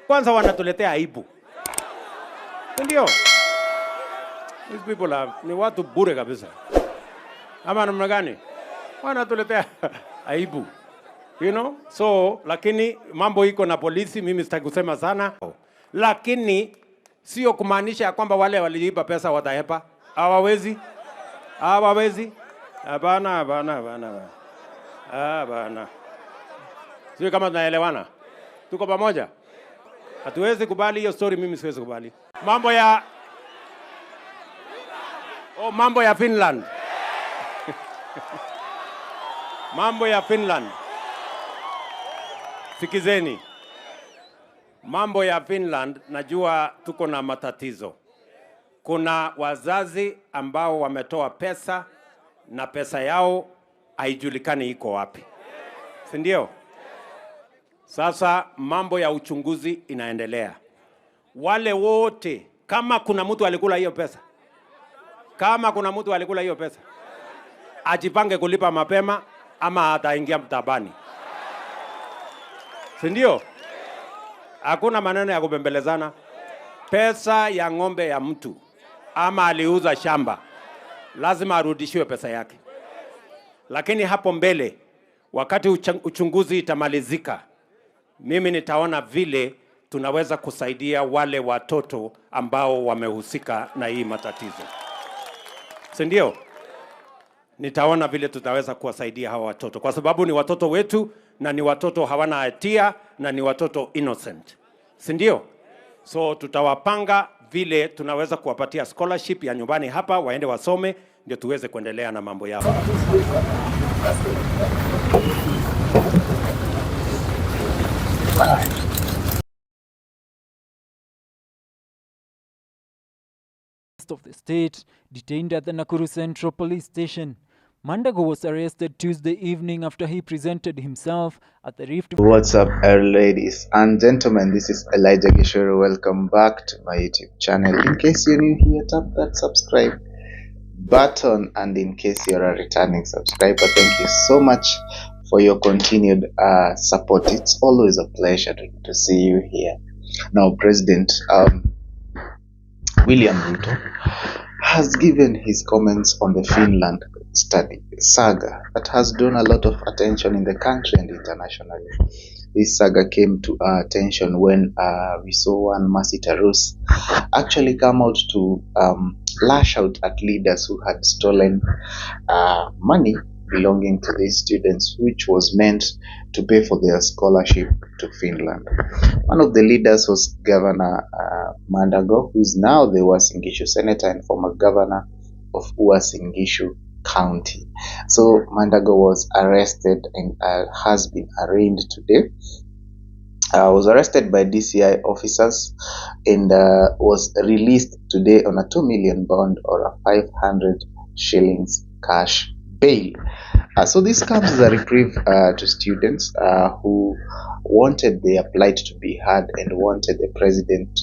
kwanza wanatuletea aibu. Ndio. These people are ni watu bure kabisa. Ama namna gani? Wanatuletea aibu. You know? So, lakini mambo iko na polisi, mimi sitaki kusema sana. Lakini sio kumaanisha ya kwamba wale waliiba pesa watahepa. Hawawezi. Hawawezi. Hapana. Bana. Sio kama tunaelewana. Tuko pamoja. Hatuwezi kubali hiyo story, mimi siwezi kubali. Mambo ya Finland. Mambo ya Finland. Sikizeni. Mambo ya Finland, najua tuko na matatizo. Kuna wazazi ambao wametoa pesa na pesa yao haijulikani iko wapi. Si ndio? Sasa mambo ya uchunguzi inaendelea. Wale wote, kama kuna mtu alikula hiyo pesa, ajipange kulipa mapema ama ataingia mtabani. Si ndio? Hakuna maneno ya kubembelezana. Pesa ya ng'ombe ya mtu ama aliuza shamba, lazima arudishiwe pesa yake. Lakini hapo mbele, wakati uchunguzi itamalizika, mimi nitaona vile tunaweza kusaidia wale watoto ambao wamehusika na hii matatizo. Si ndio? Nitaona vile tutaweza kuwasaidia hawa watoto, kwa sababu ni watoto wetu na ni watoto hawana hatia na ni watoto innocent. Si ndio? So tutawapanga vile tunaweza kuwapatia scholarship ya nyumbani hapa waende wasome, ndio tuweze kuendelea na mambo yao. Of the state detained at the Nakuru Central Police Station. Mandago was arrested Tuesday evening after he presented himself at the Rift. What's up, ladies and gentlemen? This is Elijah Gichuru. Welcome back to my YouTube channel. In case you're new here, tap that subscribe button, and in case you're a returning subscriber, thank you so much for your continued support. It's always a pleasure to see you here. Now, President William Ruto has given his comments on the Finland study saga that has drawn a lot of attention in the country and internationally. This saga came to our attention when we saw one Mercy Tarus actually come out to lash out at leaders who had stolen money belonging to these students, which was meant to pay for their scholarship to Finland. One of the leaders was Governor Mandago, who is now the Uasin Gishu senator and former governor of Uasin Gishu County. So Mandago was arrested and has been arraigned today. Was arrested by DCI officers and was released today on a 2 million bond or a 500 shillings cash bail. So this comes as a reprieve to students who wanted their plight to be heard and wanted the president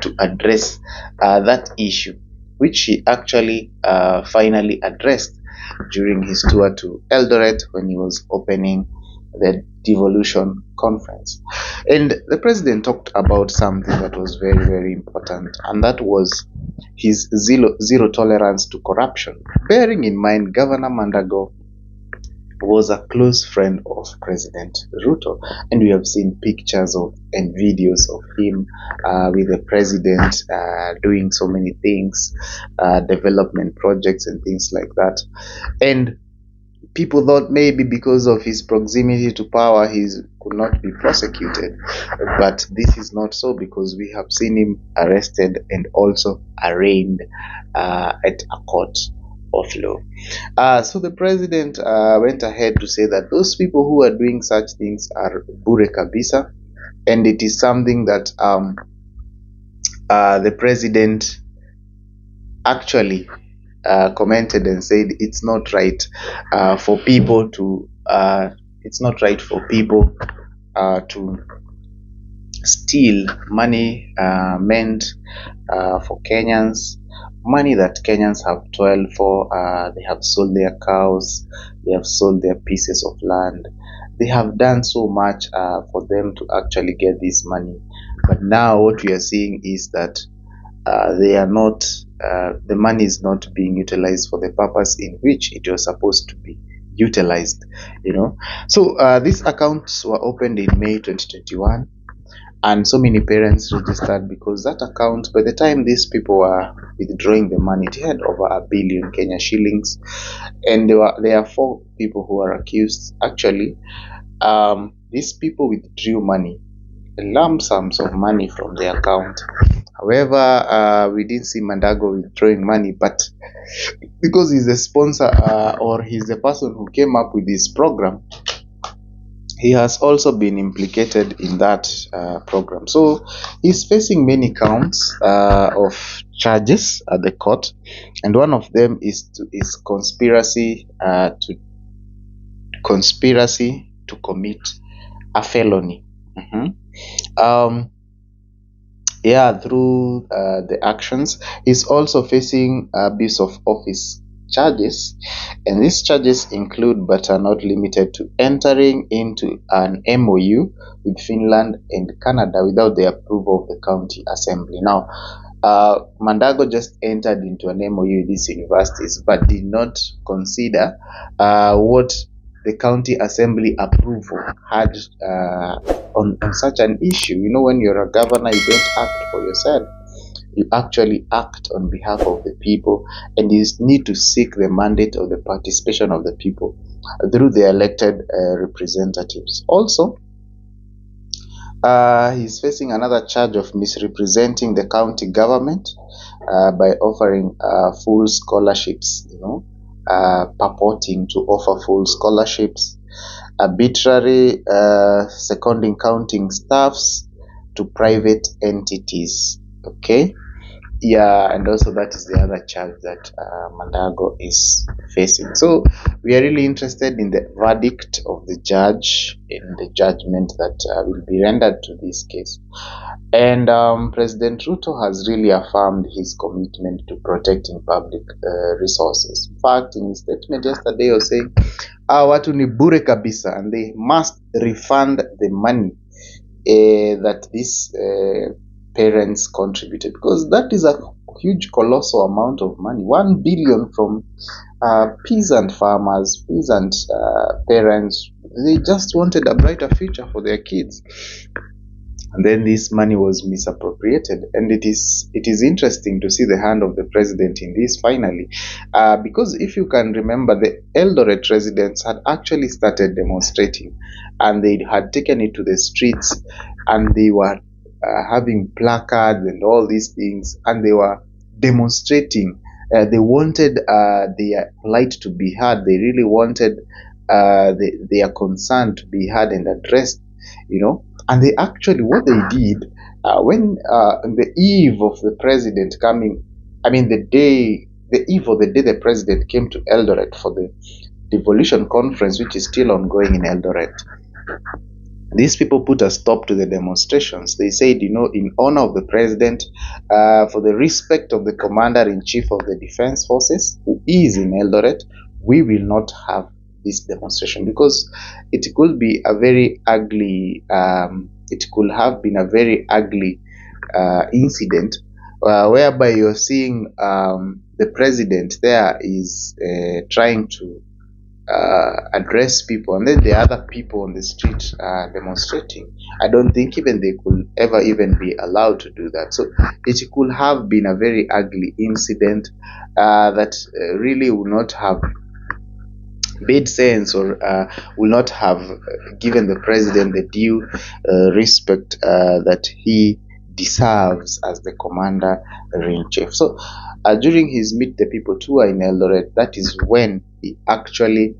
to address that issue, which he actually finally addressed during his tour to Eldoret when he was opening the devolution conference. And the president talked about something that was very, very important, and that was his zero tolerance to corruption. Bearing in mind, Governor Mandago was a close friend of President Ruto, and we have seen pictures of and videos of him with the president doing so many things, development projects and things like that. And people thought maybe because of his proximity to power he could not be prosecuted, but this is not so, because we have seen him arrested and also arraigned at a court of law. So the president went ahead to say that those people who are doing such things are BURE KABISA, and it is something that the president actually commented and said it's not right for people to steal money meant for Kenyans, money that Kenyans have toiled for. They have sold their cows, they have sold their pieces of land, they have done so much for them to actually get this money. But now what we are seeing is that they are not, the money is not being utilized for the purpose in which it was supposed to be utilized, So these accounts were opened in May 2021, and so many parents registered because that account, by the time these people were withdrawing the money, it had over 1 billion Kenya shillings, and there are 4 people who are accused. Actually, these people withdrew money, lump sums of money from the account. However, we didn't see Mandago withdrawing money, but because he's the sponsor or he's the person who came up with this program, he has also been implicated in that program. So he's facing many counts of charges at the court, and one of them is conspiracy to commit a felony. Through the actions. He's also facing abuse of office charges, and these charges include but are not limited to entering into an MOU with Finland and Canada without the approval of the county assembly. Now, Mandago just entered into an MOU with these universities but did not consider what the county assembly approval had on such an issue. When you're a governor, you don't act for yourself. You actually act on behalf of the people, and you need to seek the mandate of the participation of the people through the elected representatives. Also, he's facing another charge of misrepresenting the county government by offering full scholarships, purporting to offer full scholarships, arbitrary seconding counting staffs to private entities. Okay, and also that is the other charge that Mandago is facing. So we are really interested in the verdict of the judge, in the judgment that will be rendered to this case. And President Ruto has really affirmed his commitment to protecting public resources. In fact, in his statement yesterday, he was saying, watu ni BURE KABISA, and they must refund the money that these parents contributed, because that is a huge, colossal amount of money. 1 billion from peasant farmers, peasant parents. They just wanted a brighter future for their kids. And then this money was misappropriated, and it is interesting to see the hand of the president in this finally, because if you can remember, the Eldoret residents had actually started demonstrating, and they had taken it to the streets, and they were having placards and all these things, and they were demonstrating. They wanted their plight to be heard. They really wanted their concern to be heard and addressed, and they actually, what they did, when on the eve of the president coming, the eve of the day the president came to Eldoret for the devolution conference, which is still ongoing in Eldoret, these people put a stop to the demonstrations. They said, in honor of the president, for the respect of the commander-in-chief of the defense forces, who is in Eldoret, we will not have this demonstration, because it could be a very ugly, it could have been a very ugly incident, whereby you're seeing the president there is trying to address people, and then the other people on the street demonstrating. I don't think even they could ever even be allowed to do that. So it could have been a very ugly incident that really would not have made sense, or will not have given the president the due respect that he deserves as the commander-in-chief. So during his Meet the People tour in Eldoret, that is when he actually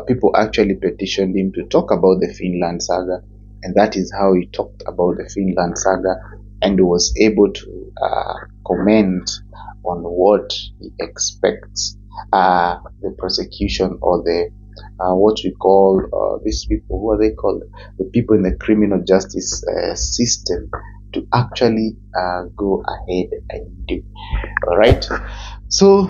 people actually petitioned him to talk about the Finland saga, and that is how he talked about the Finland saga, and was able to comment on what he expects the prosecution, or the what we call these people, who are they called? The people in the criminal justice system, to actually go ahead and do. All right. So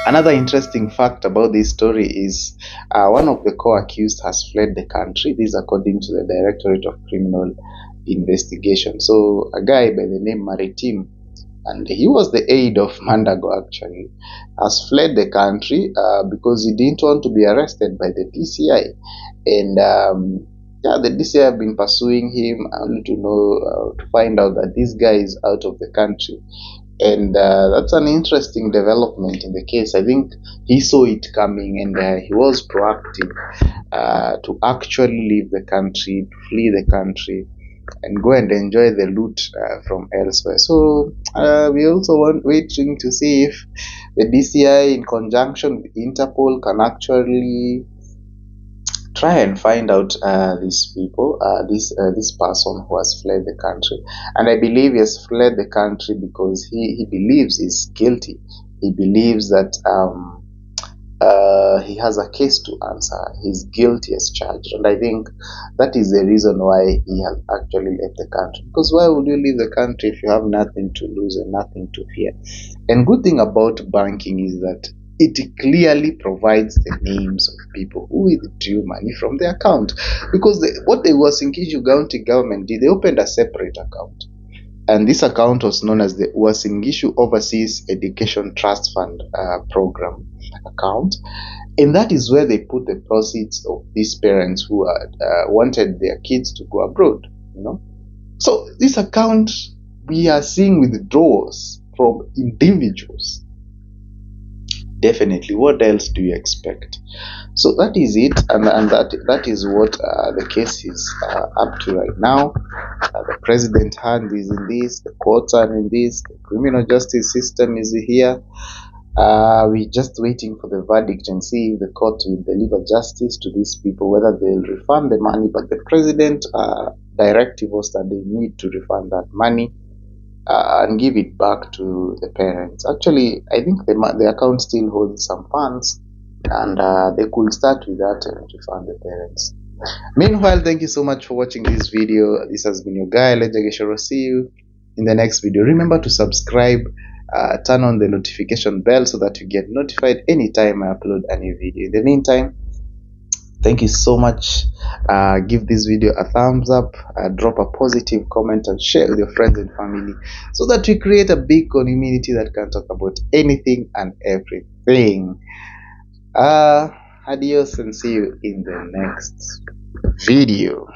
Another interesting fact about this story is one of the co-accused has fled the country. This is according to the Directorate of Criminal Investigation. So a guy by the name Maritim, and he was the aide of Mandago actually, has fled the country because he didn't want to be arrested by the DCI. And yeah, the DCI have been pursuing him only to know to find out that this guy is out of the country. And that's an interesting development in the case. I think he saw it coming, and he was proactive to actually leave the country, to flee the country, and go and enjoy the loot from elsewhere. So we also waiting to see if the DCI, in conjunction with Interpol, can actually try and find out these people, this person who has fled the country. And I believe he has fled the country because he believes he's guilty. He believes that he has a case to answer. He's guilty as charged. And I think that is the reason why he has actually left the country. Because why would you leave the country if you have nothing to lose and nothing to fear? And good thing about banking is that it clearly provides the names of people who withdrew money from their account. Because what the Uasin Gishu County government did, they opened a separate account. And this account was known as the Uasin Gishu Overseas Education Trust Fund program account. And that is where they put the proceeds of these parents who wanted their kids to go abroad. So this account, we are seeing withdrawals from individuals. Definitely, what else do you expect? So that is it, and that is what the case is up to right now. The president hand is in this, the courts are in this, the criminal justice system is here. We're just waiting for the verdict and see if the court will deliver justice to these people, whether they'll refund the money. But the president directive was that they need to refund that money and give it back to the parents. Actually, I think the account still holds some funds, and they could start with that and refund the parents. Meanwhile, thank you so much for watching this video. This has been your guy, Gichuru. See you in the next video. Remember to subscribe, turn on the notification bell so that you get notified anytime I upload a new video. In the meantime, thank you so much. Give this video a thumbs up, drop a positive comment, and share with your friends and family so that we create a big community that can talk about anything and everything. Adios, and see you in the next video.